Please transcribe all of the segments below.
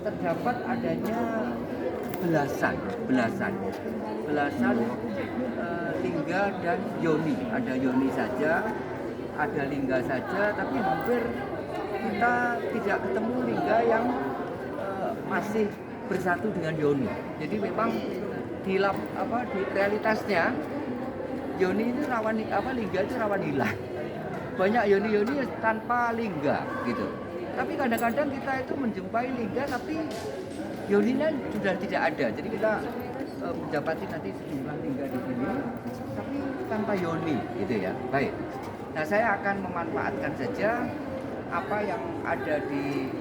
terdapat adanya belasan lingga dan yoni. Ada yoni saja, ada lingga saja, tapi hampir kita tidak ketemu lingga yang masih bersatu dengan yoni. Jadi memang di realitasnya yoni itu rawan lingga itu rawan hilang. Banyak yoni tanpa lingga gitu. Tapi kadang-kadang kita itu menjumpai lingga tapi yoninya sudah tidak ada. Jadi kita mendapati nanti sejumlah lingga di sini tapi tanpa yoni gitu ya. Baik. Nah, saya akan memanfaatkan saja apa yang ada di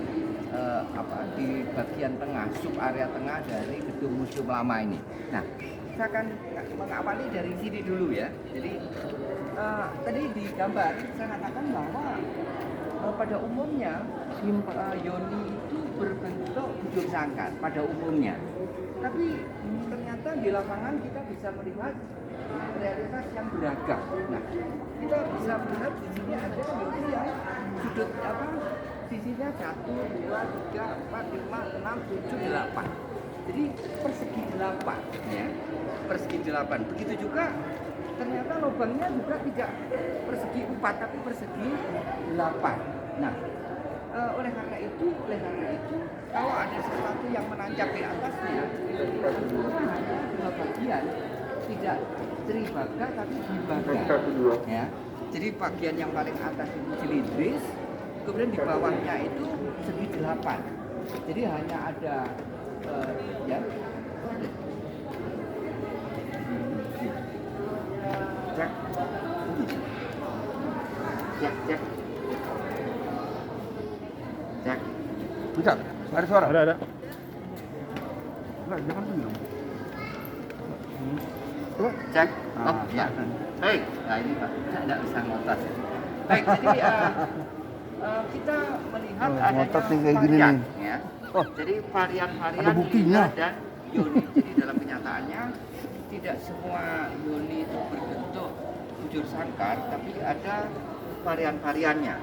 bagian tengah, sub area tengah dari gedung museum lama ini. Nah, saya akan mengawali dari sini dulu ya. Jadi tadi di gambar saya katakan bahwa pada umumnya yoni itu berbentuk bujur sangkar pada umumnya. Tapi ternyata di lapangan kita bisa melihat realitas yang beragam. Nah, kita bisa melihat di sini ada yoni yang sudut sisinya 1, 2, 3, 4, 5, 6, 7, 8. Jadi persegi 8 ya. Persegi 8. Begitu juga ternyata lubangnya juga tidak persegi 4 tapi persegi 8. Nah, oleh karena itu kalau ada sesuatu yang menancap di atasnya itu hanya 2 bagian, tidak tribaga tapi dibaga ya. Jadi bagian yang paling atas itu silindris, kemudian di bawahnya itu segi 8. Jadi hanya ada ya cek Bisa? Ada suara? Ada. Enggak, jangan dulu. Coba cek. Oh ya. Baik. Nah ini Pak, saya tidak bisa ngotot. Baik, jadi kita melihat adanya varian ya. Oh, jadi varian-varian ada buktinya. lingga dan yoni. Jadi dalam kenyataannya tidak semua yoni itu berbentuk bujur sangkar, tapi ada varian-variannya.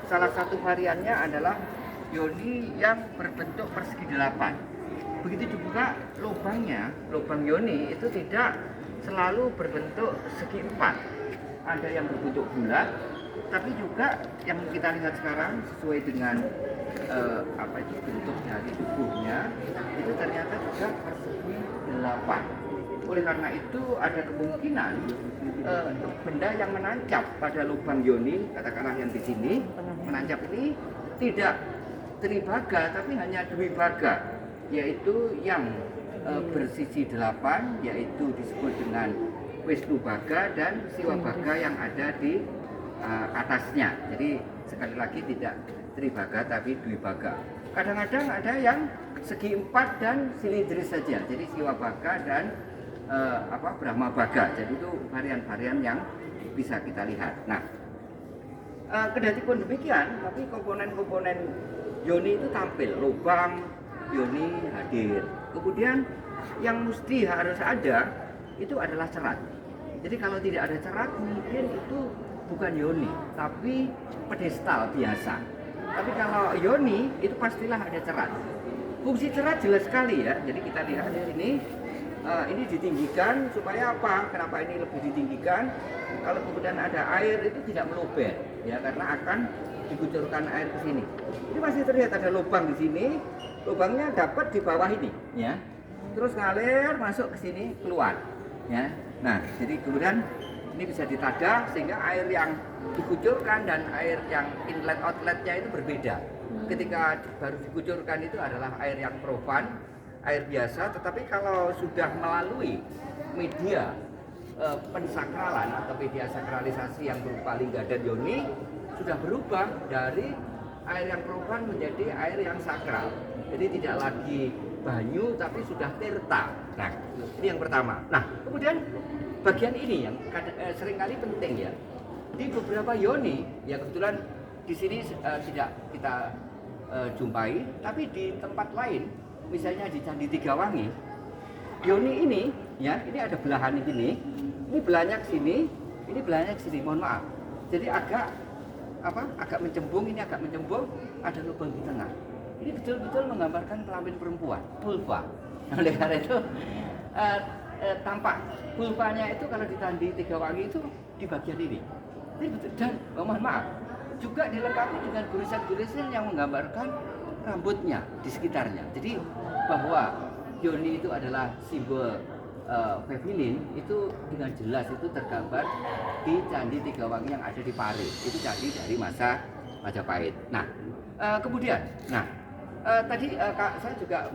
Salah satu variannya adalah yoni yang berbentuk persegi 8. Begitu juga lubangnya, lubang yoni itu tidak selalu berbentuk segi 4. Ada yang berbentuk bulat, tapi juga yang kita lihat sekarang sesuai dengan bentuk dari tubuhnya itu ternyata juga persegi 8. Oleh karena itu ada kemungkinan benda yang menancap pada lubang yoni, katakanlah yang di sini menancap ini tidak tribaga tapi hanya dwibaga, yaitu yang bersisi 8 yaitu disebut dengan wisnubaga dan siwabaga yang ada di atasnya. Jadi sekali lagi tidak tribaga tapi dwibaga. Kadang-kadang ada yang segi 4 dan silindris saja. Jadi siwabaga dan brahmabaga. Jadi itu varian-varian yang bisa kita lihat. Nah, kendati pun demikian, tapi komponen-komponen yoni itu tampil, lubang yoni hadir. Kemudian yang mesti harus ada itu adalah cerat. Jadi kalau tidak ada cerat mungkin itu bukan yoni, tapi pedestal biasa. Tapi kalau yoni itu pastilah ada cerat. Fungsi cerat jelas sekali ya. Jadi kita lihat di sini ini ditinggikan supaya apa? Kenapa ini lebih ditinggikan? Kalau kemudian ada air itu tidak meluber ya, karena akan dikucurkan air ke sini. Ini masih terlihat ada lubang di sini. Lubangnya dapat di bawah ini ya. Terus ngalir masuk ke sini keluar ya. Nah, jadi kemudian ini bisa ditadah sehingga air yang dikucurkan dan air yang inlet outletnya itu berbeda. Ketika baru dikucurkan itu adalah air yang profan, air biasa, tetapi kalau sudah melalui media pensakralan atau media sakralisasi yang berupa lingga dan yoni sudah berubah dari air yang profan menjadi air yang sakral. Jadi tidak lagi banyu tapi sudah tirta. Nah, ini yang pertama. Nah, kemudian bagian ini yang seringkali penting ya. Di beberapa yoni, ya kebetulan di sini tidak kita jumpai, tapi di tempat lain, misalnya di Candi Tigawangi, yoni ini, ya ini ada belahan ini belahnya ke sini, ini belahnya ke sini. Mohon maaf. Jadi agak mencembung, ini agak mencembung, ada lubang di tengah. ini betul-betul menggambarkan kelamin perempuan, vulva. Oleh karena itu tampak vulvanya itu kalau ditandai 3 wangi itu di bagian ini. Ini betul, dan mohon maaf juga dilengkapi dengan gurisan-gurisan yang menggambarkan rambutnya di sekitarnya. Jadi bahwa yoni itu adalah simbol feminin itu dengan jelas itu tergambar di Candi Tiga Wangi yang ada di Pare. Itu candi dari masa Majapahit. Nah, kemudian, tadi saya juga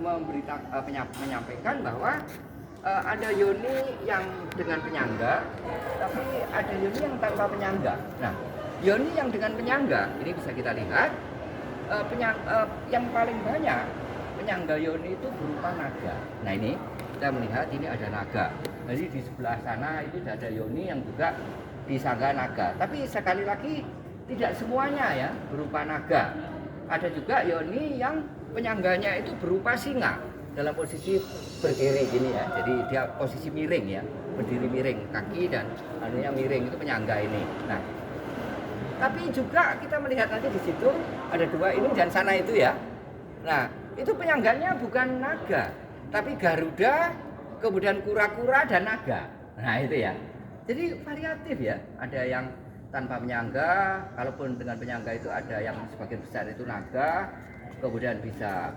menyampaikan bahwa ada yoni yang dengan penyangga, tapi ada yoni yang tanpa penyangga. Nah, yoni yang dengan penyangga ini bisa kita lihat yang paling banyak penyangga yoni itu berupa naga. Nah ini kita melihat ini ada naga. Jadi di sebelah sana itu ada yoni yang juga disangga naga. Tapi sekali lagi tidak semuanya ya berupa naga. Ada juga yoni yang penyangganya itu berupa singa dalam posisi berdiri gini ya. Jadi dia posisi miring ya, berdiri miring, kaki dan anunya miring, itu penyangga ini. Nah, tapi juga kita melihat nanti di situ ada 2 ini dan sana itu ya. Nah, itu penyangganya bukan naga, tapi garuda, kemudian kura-kura dan naga. Nah, itu ya. Jadi variatif ya. Ada yang tanpa penyangga, kalaupun dengan penyangga itu ada yang sebagian besar itu naga, kemudian bisa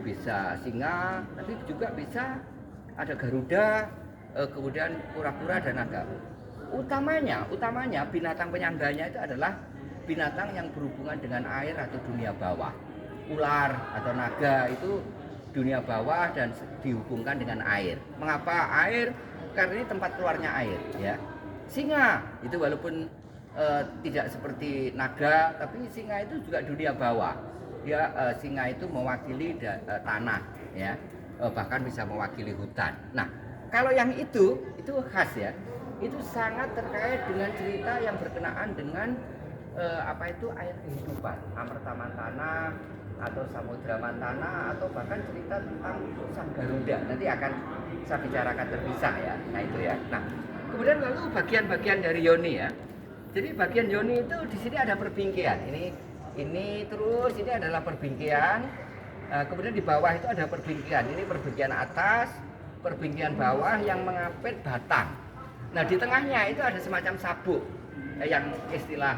bisa singa, tapi juga bisa ada garuda, kemudian kura-kura dan naga. Utamanya binatang penyangganya itu adalah binatang yang berhubungan dengan air atau dunia bawah. Ular atau naga itu dunia bawah dan dihubungkan dengan air. Mengapa air? Karena ini tempat keluarnya air ya. Singa itu walaupun tidak seperti naga, tapi singa itu juga dunia bawah. Dia singa itu mewakili tanah ya, bahkan bisa mewakili hutan. Nah, kalau yang itu khas ya, itu sangat terkait dengan cerita yang berkenaan dengan air kehidupan, Amerta Mantana atau Samudra Mantana, atau bahkan cerita tentang Sang Garuda. Nanti akan saya bicarakan terpisah ya. Nah itu ya. Nah, kemudian lalu bagian-bagian dari yoni ya. Jadi bagian yoni itu di sini ada perbingkian. Ini terus ini adalah perbingkian. Kemudian di bawah itu ada perbingkian. Ini perbingkian atas, perbingkian bawah yang mengapit batang. Nah di tengahnya itu ada semacam sabuk yang istilah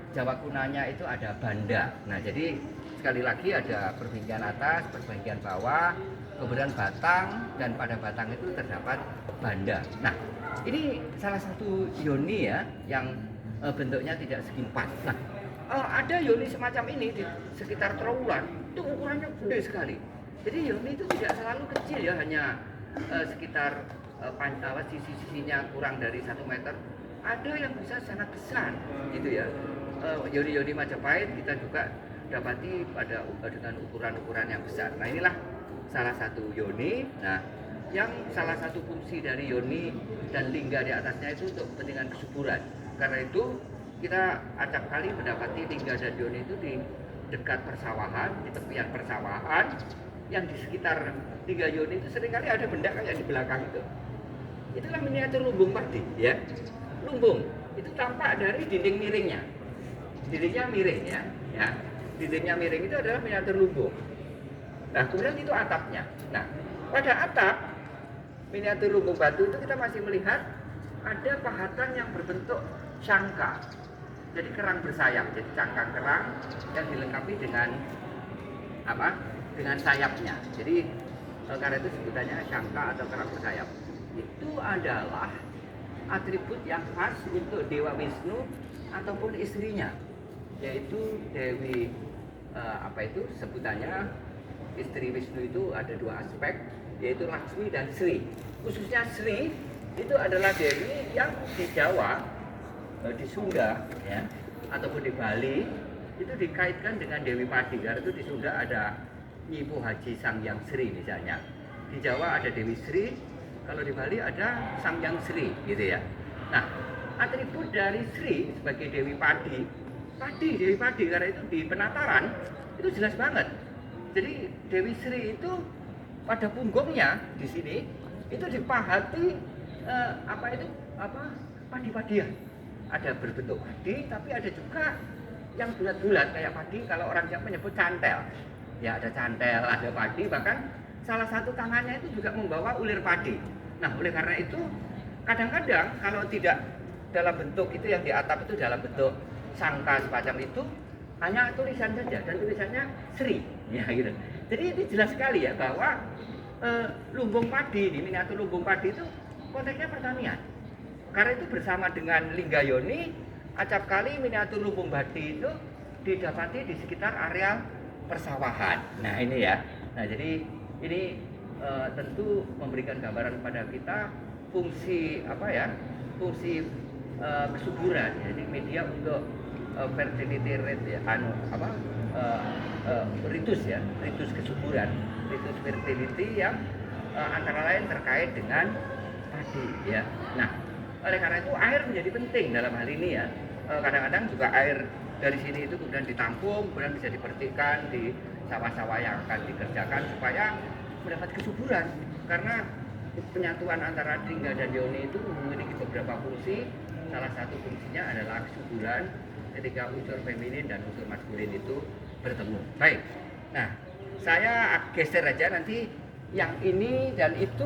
Jawa kunanya itu ada banda. Nah jadi sekali lagi ada perbingkian atas, perbingkian bawah, kemudian batang, dan pada batang itu terdapat banda. Nah ini salah satu yoni ya yang bentuknya tidak segi 4. Nah ada yoni semacam ini di sekitar Trawulan, itu ukurannya gede sekali. Jadi yoni itu tidak selalu kecil ya, hanya sekitar sisi-sisinya kurang dari 1 meter. Ada yang bisa sangat besar gitu ya. Yoni-yoni Majapahit kita juga dapati dengan ukuran-ukuran yang besar. Nah inilah salah satu yoni. Nah yang salah satu fungsi dari yoni dan lingga di atasnya itu untuk kepentingan kesuburan. Karena itu kita acap kali mendapati lingga dan yoni itu di dekat persawahan, di tepian persawahan, yang di sekitar 3 yoni itu seringkali ada benda kayak di belakang itu. Itulah miniatur lumbung padi ya. Lumbung itu tampak dari dinding miringnya. Dindingnya miring ya. Dindingnya miring itu adalah miniatur lumbung. Nah kemudian itu atapnya. Nah pada atap miniatur lumbung batu itu kita masih melihat ada pahatan yang berbentuk cangka. Jadi kerang bersayap. Jadi cangkang kerang yang dilengkapi dengan dengan sayapnya. Jadi karena itu sebutannya cangka atau kerang bersayap. Itu adalah atribut yang khas untuk Dewa Wisnu ataupun istrinya, yaitu Dewi sebutannya istri Wisnu itu ada 2 aspek, yaitu Laksmi dan Sri. Khususnya Sri itu adalah dewi yang di Jawa, di Sunda ya, ataupun di Bali itu dikaitkan dengan Dewi Padi. Karena itu di Sunda ada Nyipu Haji Sangyang Sri misalnya. Di Jawa ada Dewi Sri, kalau di Bali ada Sangyang Sri gitu ya. Nah, atribut dari Sri sebagai Dewi Padi, Dewi Padi karena itu di penataran itu jelas banget. Jadi Dewi Sri itu pada punggungnya di sini itu dipahati padi-padian. Ada berbentuk padi, tapi ada juga yang bulat-bulat kayak padi. Kalau orang Jawa menyebut cantel. ya ada cantel, ada padi, bahkan salah satu tangannya itu juga membawa ulir padi. Nah, oleh karena itu kadang-kadang kalau tidak dalam bentuk itu yang di atap itu dalam bentuk sangka semacam itu hanya tulisan saja dan tulisannya Sri, ya gitu. Jadi ini jelas sekali ya bahwa lumbung padi di miniatur lumbung padi itu konteksnya pertanian. Karena itu bersama dengan Linggayoni, acap kali miniatur lumbung padi itu didapati di sekitar area persawahan. Nah ini ya. Nah jadi ini tentu memberikan gambaran kepada kita fungsi apa ya? Fungsi kesuburan. Jadi media untuk fertility rate ya, ritus ya, ritus kesuburan, ritus fertility yang antara lain terkait dengan padi ya. Nah, oleh karena itu air menjadi penting dalam hal ini ya. Kadang-kadang juga air dari sini itu kemudian ditampung, kemudian bisa dipertikan di sawah-sawah yang akan dikerjakan supaya mendapat kesuburan. Karena penyatuan antara Lingga dan Yoni itu memiliki beberapa fungsi. Salah satu fungsinya adalah kesuburan ketika unsur feminin dan unsur maskulin itu bertemu. Baik. Nah, saya geser aja nanti yang ini dan itu